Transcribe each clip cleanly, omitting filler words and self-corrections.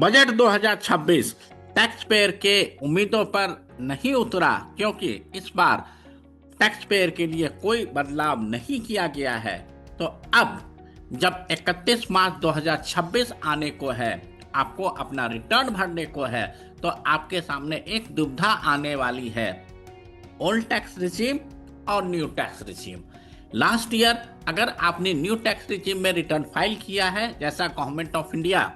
Budget 2026 tax payer के उम्मीदों पर नहीं उतरा, क्योंकि इस बार टैक्स पेयर के लिए कोई बदलाव नहीं किया गया है। तो अब जब 31 मार्च 2026 आने को है, आपको अपना रिटर्न भरने को है, तो आपके सामने एक दुविधा आने वाली है, ओल्ड टैक्स रिजीम और new tax regime. Last year अगर आपने न्यू टैक्स रिजीम में रिटर्न फाइल किया है, जैसा गवर्नमेंट ऑफ इंडिया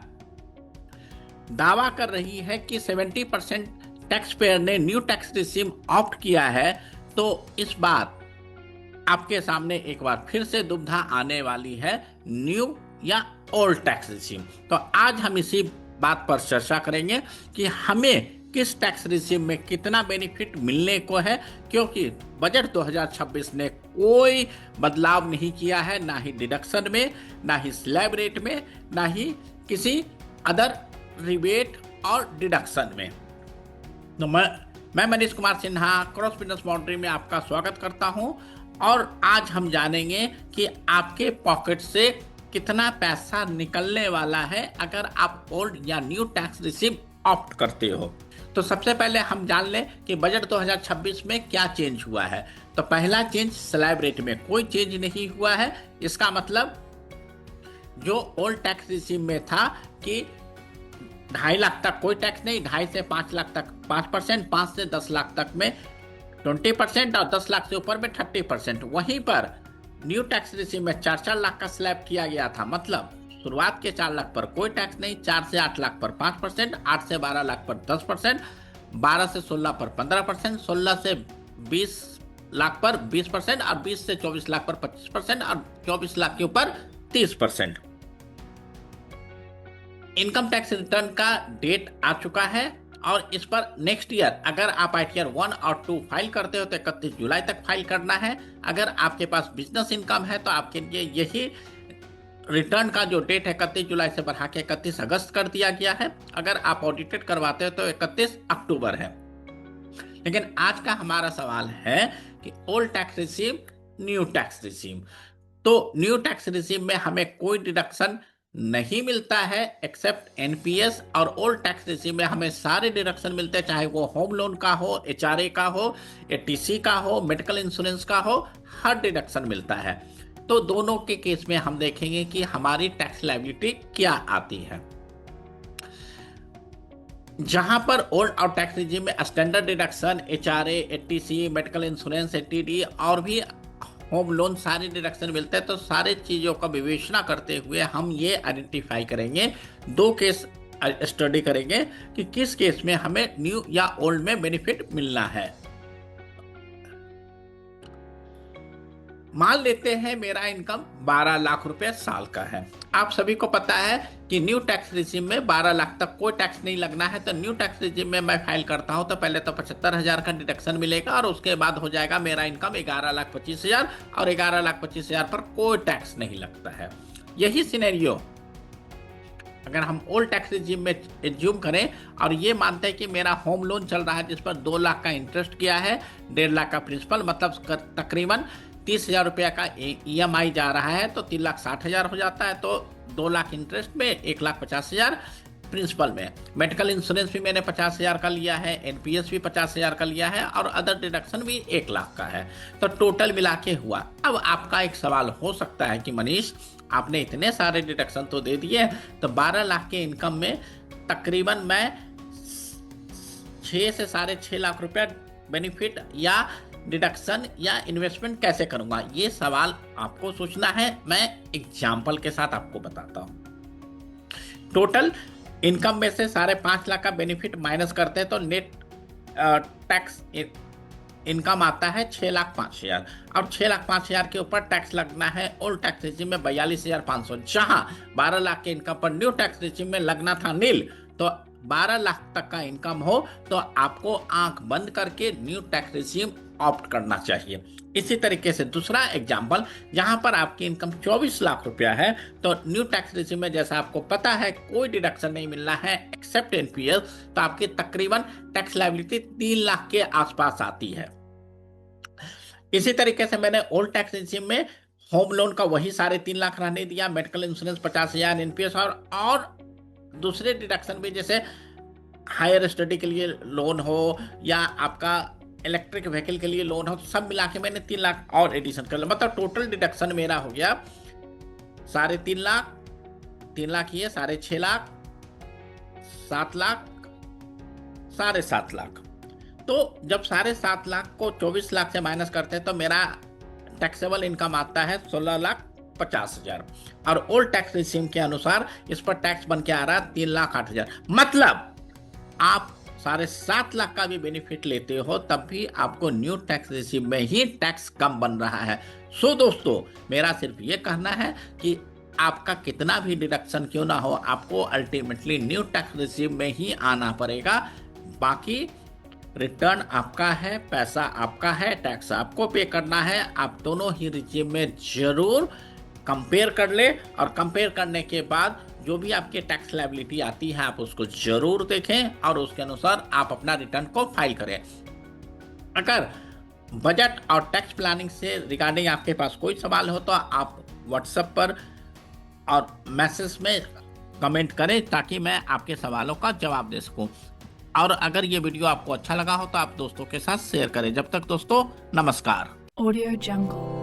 दावा कर रही है कि 70% टैक्स पेयर ने न्यू टैक्स रिजीम ऑप्ट किया है, तो इस बार आपके सामने एक बार फिर से दुविधा आने वाली है, न्यू या ओल्ड टैक्स रिजीम। तो आज हम इसी बात पर चर्चा करेंगे कि हमें किस टैक्स रिजीम में कितना बेनिफिट मिलने को है, क्योंकि बजट 2026 ने कोई बदलाव नहीं किया है, ना ही डिडक्शन में, ना ही स्लैब रेट में, ना ही किसी अदर रिबेट और डिडक्शन में। तो मैं Manish Kumar Sinha cross business boundary में आपका स्वागत करता हूं, और आज हम जानेंगे कि आपके पॉकेट से कितना पैसा निकलने वाला है अगर आप ओल्ड या न्यू टैक्स रिसीव ऑप्ट करते हो। तो सबसे पहले हम जान लें कि बजट 2026 में क्या चेंज हुआ है। तो पहला चेंज, स्लैब रेट में कोई चेंज नहीं हुआ है। इसका मतलब जो ओल्ड टैक्स रिसीव में था कि 2.5 लाख तक कोई टैक्स नहीं, 2.5 से 5 लाख तक 5%, 5 से 10 लाख तक में 20% और 10 लाख से ऊपर में 30%। वहीं पर न्यू टैक्स रिसीव में 4-4 लाख का स्लैब किया गया था। मतलब शुरुआत के 4 लाख पर कोई टैक्स नहीं, 4 से 8 लाख पर 5%, 8 से 12 लाख पर 10%, 12 से 16 पर 15%, 16 से 20 लाख पर 20% और 20 से 24 लाख पर 25% और 24 लाख के ऊपर 30%। इनकम टैक्स रिटर्न का डेट आ चुका है, और इस पर नेक्स्ट ईयर अगर आप आईटीआर 1 और 2 फाइल करते हो तो 31 जुलाई तक फाइल करना है। अगर आपके पास बिजनेस इनकम है तो आपके लिए यही रिटर्न का जो डेट है 31 जुलाई से बढ़ा के 31 अगस्त कर दिया गया है। अगर आप ऑडिटेड करवाते हो तो 31 अक्टूबर है। लेकिन आज का हमारा सवाल है कि old tax receive, new tax receive. तो न्यू टैक्स रिसीव में हमें कोई डिडक्शन नहीं मिलता है एक्सेप्ट एनपीएस, और ओल्ड टैक्स रिसीव में हमें सारे डिडक्शन मिलते हैं, चाहे वो होम लोन का हो, एचआरए का हो, एटीसी का हो, मेडिकल इंश्योरेंस का हो, हर डिडक्शन मिलता है। तो दोनों के केस में हम देखेंगे कि हमारी टैक्स लायबिलिटी क्या आती है। जहां पर ओल्ड और टैक्स रिजीम में standard deduction, HRA, ATC, medical insurance, ATD और भी होम लोन सारे डिडक्शन मिलते हैं, तो सारे चीज़ों का विवेचना करते हुए हम ये आइडेंटिफाई करेंगे, 2 केस स्टडी करेंगे कि किस केस में हमें न्यू या ओल्ड में बेनिफिट मिलना है। मान लेते हैं मेरा इनकम 12 लाख रुपए साल का है। आप सभी को पता है कि न्यू टैक्स रिजीम में 12 लाख तक कोई टैक्स नहीं लगना है। तो न्यू टैक्स रिजीम में मैं फाइल करता हूं तो पहले तो 75,000 का डिडक्शन मिलेगा, और उसके बाद हो जाएगा मेरा इनकम 11,25,000, और 11,25,000 पर कोई टैक्स नहीं लगता है। यही सिनेरियो अगर हम ओल्ड टैक्स रिजीम में एज्यूम करें और ये मानते हैं कि मेरा होम लोन चल रहा है जिस पर 2 लाख का इंटरेस्ट किया है, 1.5 लाख का प्रिंसिपल, मतलब तकरीबन 30,000 रुपया का ईएमआई जा रहा है, तो 3,60,000 हो जाता है। तो 2 लाख इंटरेस्ट में 1,50,000 प्रिंसिपल में। मेडिकल इंश्योरेंस भी मैंने 50,000 का लिया है, एनपीएस भी 50,000 का लिया है, और अदर डिडक्शन भी 1 लाख का है। तो टोटल मिला के हुआ। अब आपका एक सवाल हो सकता है कि मनीष, आपने इतने सारे डिडक्शन तो दे दिए, तो 12 लाख के इनकम में तकरीबन मैं 6 से 6.5 लाख रुपया बेनिफिट या डिडक्शन या इन्वेस्टमेंट कैसे करूंगा? ये सवाल आपको सोचना है। मैं एग्जाम्पल के साथ आपको बताता हूं। टोटल इनकम में से 5.5 लाख का बेनिफिट माइनस करते हैं तो नेट टैक्स इनकम आता है 6,05,000, और 6,05,000 के ऊपर टैक्स लगना है ओल्ड टैक्स रिजीम में 42,500। जहां 12 लाख के इनकम पर न्यू टैक्स रिजीम में लगना था नील, तो 12 लाख तक का इनकम हो तो आपको आंख बंद करके न्यू टैक्स रिजीम ऑप्ट करना चाहिए। इसी तरीके से दूसरा एग्जाम्पल, जहां पर आपकी इनकम 24 लाख रुपया है, तो न्यू टैक्स रिजीम में जैसा आपको पता है कोई डिडक्शन नहीं मिलना है एक्सेप्ट एनपीएस, तो आपकी तकरीबन टैक्स लायबिलिटी 3 लाख के आसपास आती है। इसी तरीके से मैंने ओल्ड टैक्स रिजीम में होम लोन का वही 3.5 लाख रहने दिया, मेडिकल इंश्योरेंस 50,000, एनपीएस और दूसरे डिडक्शन भी, जैसे हायर स्टडी के लिए लोन हो या आपका इलेक्ट्रिक व्हीकल के लिए लोन हो, तो सब मिला के मैंने 3 लाख और एडिशन कर लिया। मतलब टोटल डिडक्शन मेरा हो गया 3.5 लाख, 3 लाख ये 6.5 लाख, 7 लाख, 7.5 लाख। तो जब 7.5 लाख को 24 लाख से माइनस करते हैं तो मेरा टैक्सेबल इनकम आता है 16,50,000 और ओल्ड टैक्स रिजीम के अनुसार इस पर टैक्स बन के आ रहा है 3,08,000। मतलब आप 7.5 लाख का भी बेनिफिट लेते हो तब भी आपको न्यू टैक्स रिजीम में ही टैक्स कम बन रहा है। सो दोस्तों, मेरा सिर्फ ये कहना है कि आपका कितना भी डिडक्शन क्यों ना हो, आपको अल्टीमेटली न्यू टैक्स रिजीम में ही आना पड़ेगा। बाकी रिटर्न आपका है, पैसा आपका है, टैक्स आपको पे करना है। आप दोनों ही रिजीम में जरूर कंपेयर कर ले और कंपेयर करने के बाद जो भी आपके टैक्स लायबिलिटी आती है आप उसको जरूर देखें और उसके अनुसार आप अपना रिटर्न को फाइल करें। अगर बजट और टैक्स प्लानिंग से रिगार्डिंग आपके पास कोई सवाल हो तो आप व्हाट्सएप पर और मैसेज में कमेंट करें ताकि मैं आपके सवालों का जवाब दे सकूं। और अगर ये वीडियो आपको अच्छा लगा हो तो आप दोस्तों के साथ शेयर करें। जब तक दोस्तों, नमस्कार। Audio Jungle।